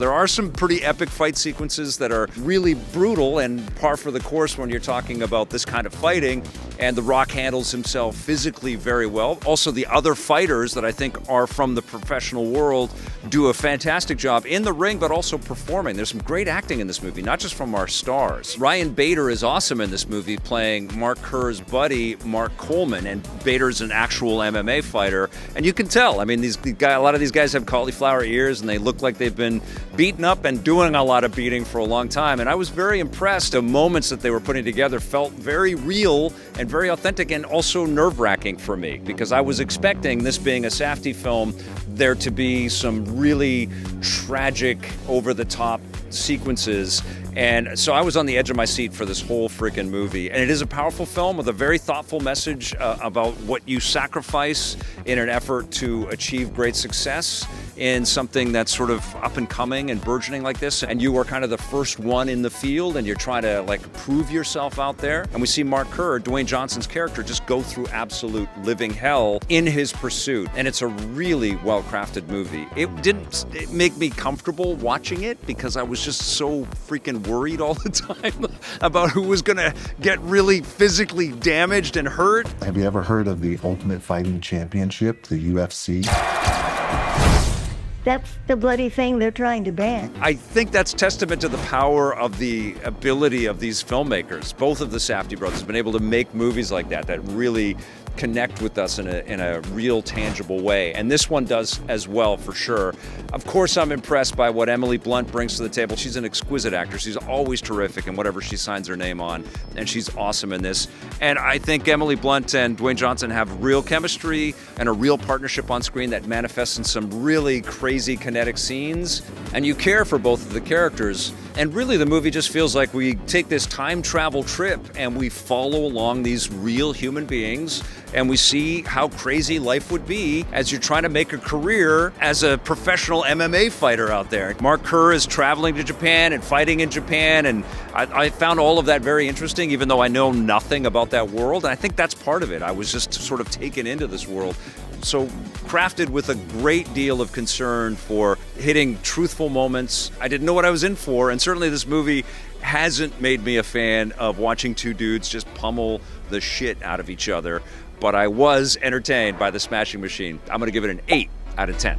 There are some pretty epic fight sequences that are really brutal and par for the course when you're talking about this kind of fighting, and The Rock handles himself physically very well. Also, the other fighters that I think are from the professional world do a fantastic job in the ring, but also performing. There's some great acting in this movie, not just from our stars. Ryan Bader is awesome in this movie, playing Mark Kerr's buddy, Mark Coleman, and Bader's an actual MMA fighter, and you can tell. I mean, a lot of these guys have cauliflower ears, and they look like they've been beaten up and doing a lot of beating for a long time, and I was very impressed. The moments that they were putting together felt very real and very authentic, and also nerve-wracking for me, because I was expecting, this being a Safdie film, there to be some really tragic, over-the-top sequences. And so I was on the edge of my seat for this whole freaking movie. And it is a powerful film with a very thoughtful message about what you sacrifice in an effort to achieve great success in something that's sort of up and coming and burgeoning like this. And you are kind of the first one in the field, and you're trying to prove yourself out there. And we see Mark Kerr, Dwayne Johnson's character, just go through absolute living hell in his pursuit. And it's a really well-crafted movie. It didn't make me comfortable watching it because I was just so freaking worried all the time about who was gonna get really physically damaged and hurt. Have you ever heard of the Ultimate Fighting Championship, the UFC? That's the bloody thing they're trying to ban. I think that's testament to the power of the ability of these filmmakers. Both of the Safdie brothers have been able to make movies like that really connect with us in a real tangible way. And this one does as well, for sure. Of course, I'm impressed by what Emily Blunt brings to the table. She's an exquisite actor. She's always terrific in whatever she signs her name on, and she's awesome in this. And I think Emily Blunt and Dwayne Johnson have real chemistry and a real partnership on screen that manifests in some really crazy kinetic scenes. And you care for both of the characters. And really, the movie just feels like we take this time travel trip and we follow along these real human beings, and we see how crazy life would be as you're trying to make a career as a professional MMA fighter out there. Mark Kerr is traveling to Japan and fighting in Japan, and I found all of that very interesting, even though I know nothing about that world. And I think that's part of it. I was just sort of taken into this world. So crafted with a great deal of concern for hitting truthful moments. I didn't know what I was in for, and certainly this movie hasn't made me a fan of watching two dudes just pummel the shit out of each other, but I was entertained by the smashing machine. I'm gonna give it an 8 out of 10.